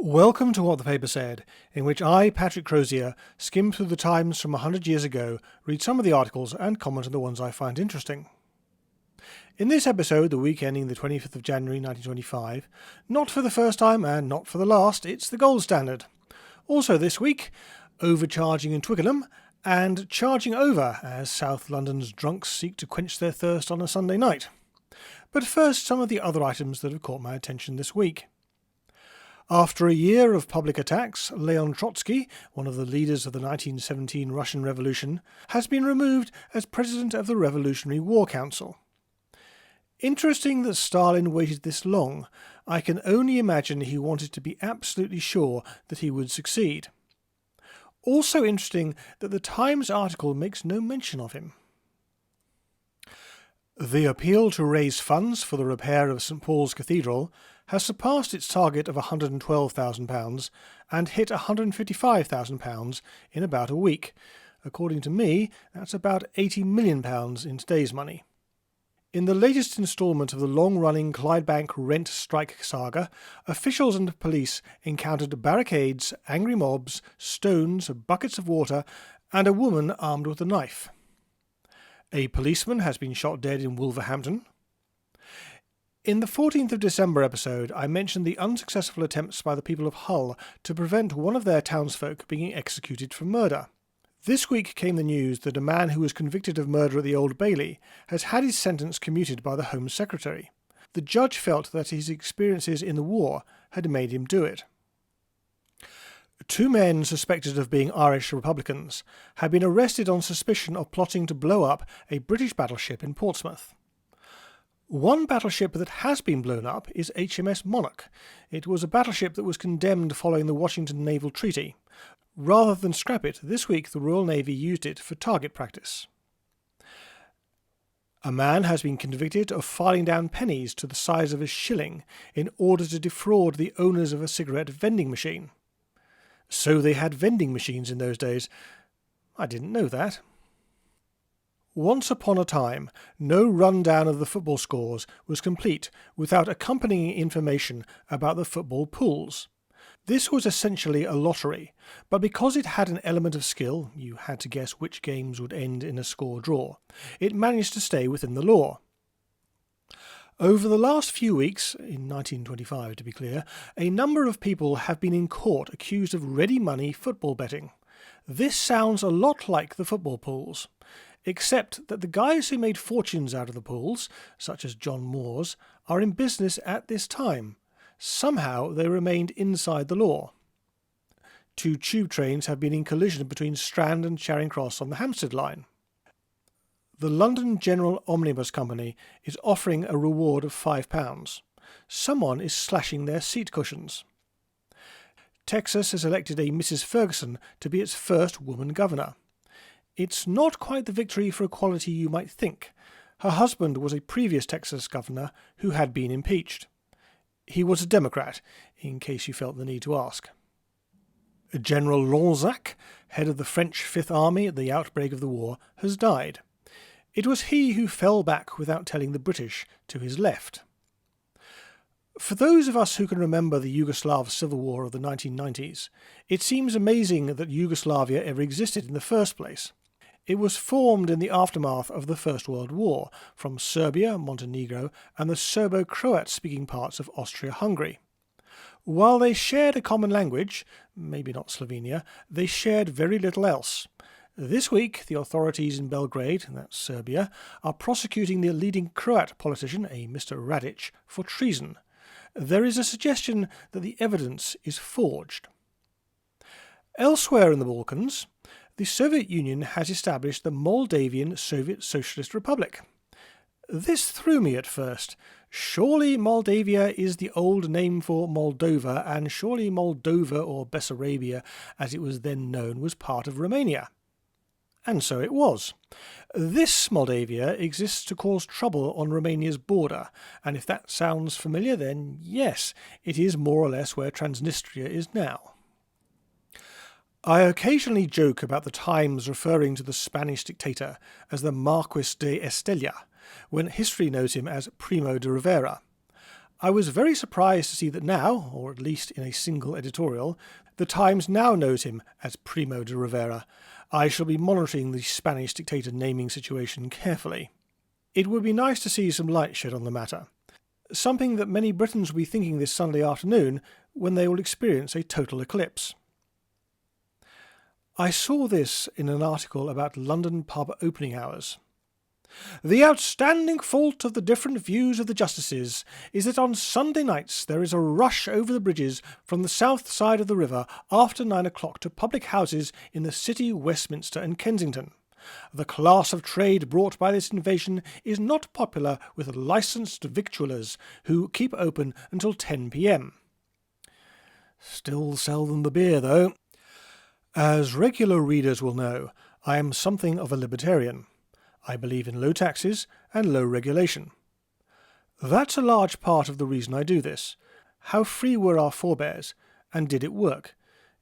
Welcome to What the Paper Said, in which I, Patrick Crozier, skim through the Times from 100 years ago, read some of the articles and comment on the ones I find interesting. In this episode, the week ending the 25th of January 1925, not for the first time and not for the last, it's the gold standard. Also this week, overcharging in Twickenham and charging over as South London's drunks seek to quench their thirst on a Sunday night. But first, some of the other items that have caught my attention this week. After a year of public attacks, Leon Trotsky, one of the leaders of the 1917 Russian Revolution, has been removed as president of the Revolutionary War Council. Interesting that Stalin waited this long. I can only imagine he wanted to be absolutely sure that he would succeed. Also interesting that the Times article makes no mention of him. The appeal to raise funds for the repair of St Paul's Cathedral has surpassed its target of £112,000 and hit £155,000 in about a week. According to me, that's about £80 million in today's money. In the latest instalment of the long-running Clydebank rent strike saga, officials and police encountered barricades, angry mobs, stones, buckets of water, and a woman armed with a knife. A policeman has been shot dead in Wolverhampton. In the 14th of December episode, I mentioned the unsuccessful attempts by the people of Hull to prevent one of their townsfolk being executed for murder. This week came the news that a man who was convicted of murder at the Old Bailey has had his sentence commuted by the Home Secretary. The judge felt that his experiences in the war had made him do it. Two men suspected of being Irish Republicans have been arrested on suspicion of plotting to blow up a British battleship in Portsmouth. One battleship that has been blown up is HMS Monarch. It was a battleship that was condemned following the Washington Naval Treaty. Rather than scrap it, this week the Royal Navy used it for target practice. A man has been convicted of filing down pennies to the size of a shilling in order to defraud the owners of a cigarette vending machine. So they had vending machines in those days. I didn't know that. Once upon a time, no rundown of the football scores was complete without accompanying information about the football pools. This was essentially a lottery, but because it had an element of skill, you had to guess which games would end in a score draw, it managed to stay within the law. Over the last few weeks, in 1925 to be clear, a number of people have been in court accused of ready money football betting. This sounds a lot like the football pools, except that the guys who made fortunes out of the pools, such as John Moore's, are in business at this time. Somehow they remained inside the law. Two tube trains have been in collision between Strand and Charing Cross on the Hampstead line. The London General Omnibus Company is offering a reward of £5. Someone is slashing their seat cushions. Texas has elected a Mrs. Ferguson to be its first woman governor. It's not quite the victory for equality you might think. Her husband was a previous Texas governor who had been impeached. He was a Democrat, in case you felt the need to ask. General Lanrezac, head of the French Fifth Army at the outbreak of the war, has died. It was he who fell back without telling the British to his left. For those of us who can remember the Yugoslav civil war of the 1990s, it seems amazing that Yugoslavia ever existed in the first place. It was formed in the aftermath of the First World War from Serbia, Montenegro, and the Serbo-Croat-speaking parts of Austria-Hungary. While they shared a common language, maybe not Slovenia, they shared very little else. This week, the authorities in Belgrade, that's Serbia, are prosecuting the leading Croat politician, a Mr. Radic, for treason. There is a suggestion that the evidence is forged. Elsewhere in the Balkans, the Soviet Union has established the Moldavian Soviet Socialist Republic. This threw me at first. Surely Moldavia is the old name for Moldova, and surely Moldova, or Bessarabia as it was then known, was part of Romania. And so it was. This Moldavia exists to cause trouble on Romania's border, and if that sounds familiar, then yes, it is more or less where Transnistria is now. I occasionally joke about the Times referring to the Spanish dictator as the Marquis de Estella, when history knows him as Primo de Rivera. I was very surprised to see that now, or at least in a single editorial, the Times now knows him as Primo de Rivera. I shall be monitoring the Spanish dictator naming situation carefully. It would be nice to see some light shed on the matter. Something that many Britons will be thinking this Sunday afternoon when they will experience a total eclipse. I saw this in an article about London pub opening hours. The outstanding fault of the different views of the justices is that on Sunday nights there is a rush over the bridges from the south side of the river after 9 o'clock to public houses in the City, Westminster and Kensington. The class of trade brought by this invasion is not popular with licensed victuallers who keep open until 10 p.m. Still sell them the beer, though. As regular readers will know, I am something of a libertarian. I believe in low taxes and low regulation. That's a large part of the reason I do this. How free were our forebears, and did it work?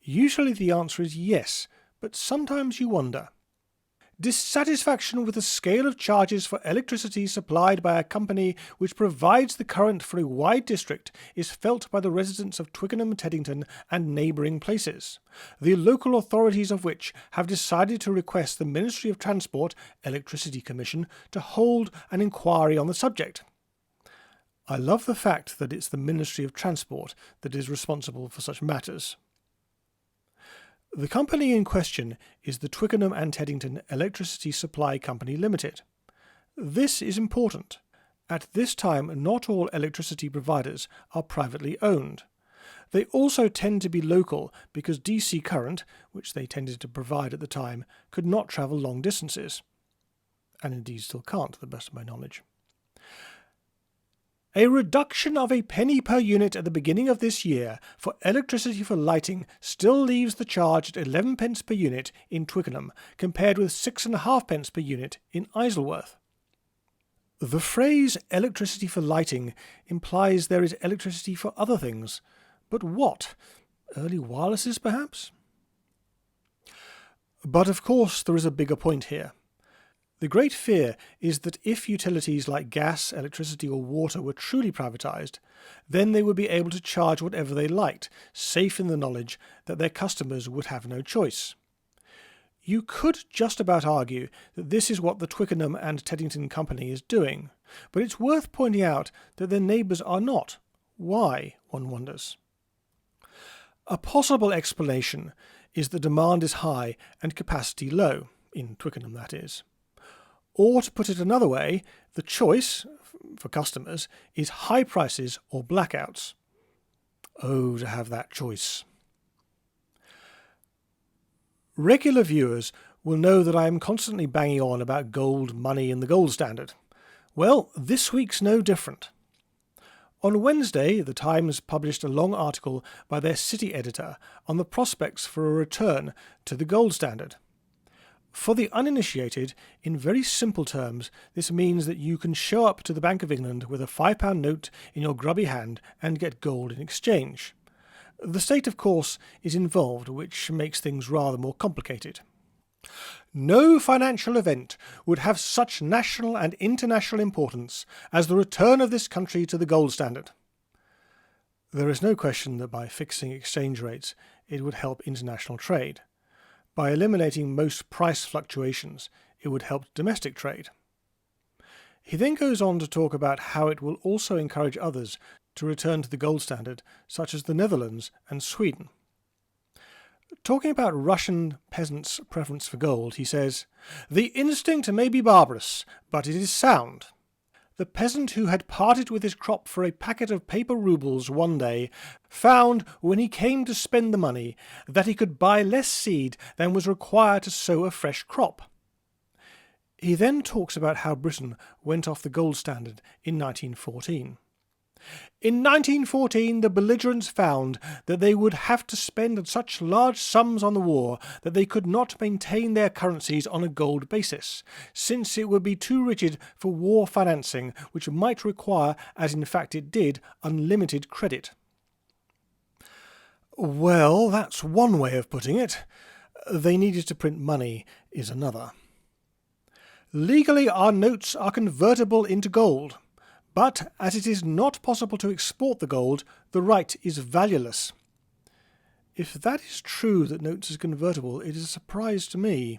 Usually the answer is yes, but sometimes you wonder. Dissatisfaction with the scale of charges for electricity supplied by a company which provides the current for a wide district is felt by the residents of Twickenham, Teddington and neighbouring places, the local authorities of which have decided to request the Ministry of Transport Electricity Commission to hold an inquiry on the subject. I love the fact that it's the Ministry of Transport that is responsible for such matters. The company in question is the Twickenham and Teddington Electricity Supply Company Limited. This is important. At this time, not all electricity providers are privately owned. They also tend to be local because DC current, which they tended to provide at the time, could not travel long distances. And indeed still can't, to the best of my knowledge. A reduction of a penny per unit at the beginning of this year for electricity for lighting still leaves the charge at 11 pence per unit in Twickenham, compared with 6.5 pence per unit in Isleworth. The phrase electricity for lighting implies there is electricity for other things. But what? Early wirelesses, perhaps? But of course there is a bigger point here. The great fear is that if utilities like gas, electricity or water were truly privatised, then they would be able to charge whatever they liked, safe in the knowledge that their customers would have no choice. You could just about argue that this is what the Twickenham and Teddington Company is doing, but it's worth pointing out that their neighbours are not. Why, one wonders. A possible explanation is that demand is high and capacity low, in Twickenham that is. Or, to put it another way, the choice, for customers, is high prices or blackouts. Oh, to have that choice. Regular viewers will know that I am constantly banging on about gold, money and the gold standard. Well, this week's no different. On Wednesday, the Times published a long article by their city editor on the prospects for a return to the gold standard. For the uninitiated, in very simple terms, this means that you can show up to the Bank of England with a £5 note in your grubby hand and get gold in exchange. The state, of course, is involved, which makes things rather more complicated. No financial event would have such national and international importance as the return of this country to the gold standard. There is no question that by fixing exchange rates, it would help international trade. By eliminating most price fluctuations, it would help domestic trade. He then goes on to talk about how it will also encourage others to return to the gold standard, such as the Netherlands and Sweden. Talking about Russian peasants' preference for gold, he says, "The instinct may be barbarous, but it is sound. The peasant who had parted with his crop for a packet of paper roubles one day found, when he came to spend the money, that he could buy less seed than was required to sow a fresh crop." He then talks about how Britain went off the gold standard in 1914. In 1914, the belligerents found that they would have to spend such large sums on the war that they could not maintain their currencies on a gold basis, since it would be too rigid for war financing, which might require, as in fact it did, unlimited credit. Well, that's one way of putting it. They needed to print money is another. Legally, our notes are convertible into gold, But as it is not possible to export the gold, the right is valueless. If that is true that notes is convertible, it is a surprise to me.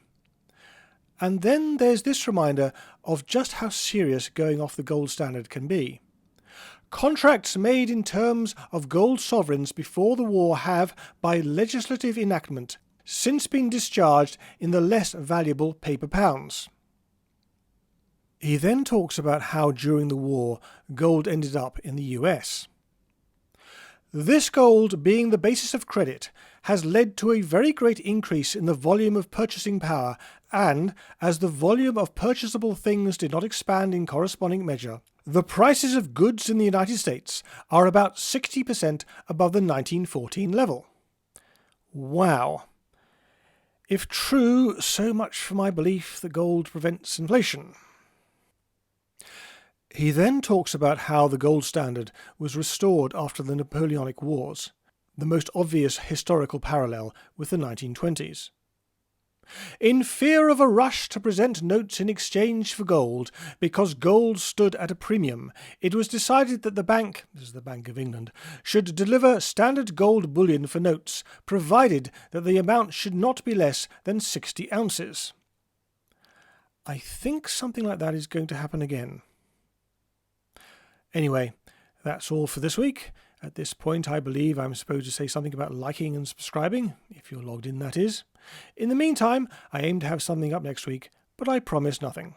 And then there's this reminder of just how serious going off the gold standard can be. Contracts made in terms of gold sovereigns before the war have, by legislative enactment, since been discharged in the less valuable paper pounds. He then talks about how during the war gold ended up in the US. This gold, being the basis of credit, has led to a very great increase in the volume of purchasing power, and, as the volume of purchasable things did not expand in corresponding measure, the prices of goods in the United States are about 60% above the 1914 level. Wow. If true, so much for my belief that gold prevents inflation. He then talks about how the gold standard was restored after the Napoleonic Wars, the most obvious historical parallel with the 1920s. In fear of a rush to present notes in exchange for gold, because gold stood at a premium, it was decided that the Bank, this is the Bank of England, should deliver standard gold bullion for notes, provided that the amount should not be less than 60 ounces. I think something like that is going to happen again. Anyway, that's all for this week. At this point, I believe I'm supposed to say something about liking and subscribing, if you're logged in, that is. In the meantime, I aim to have something up next week, but I promise nothing.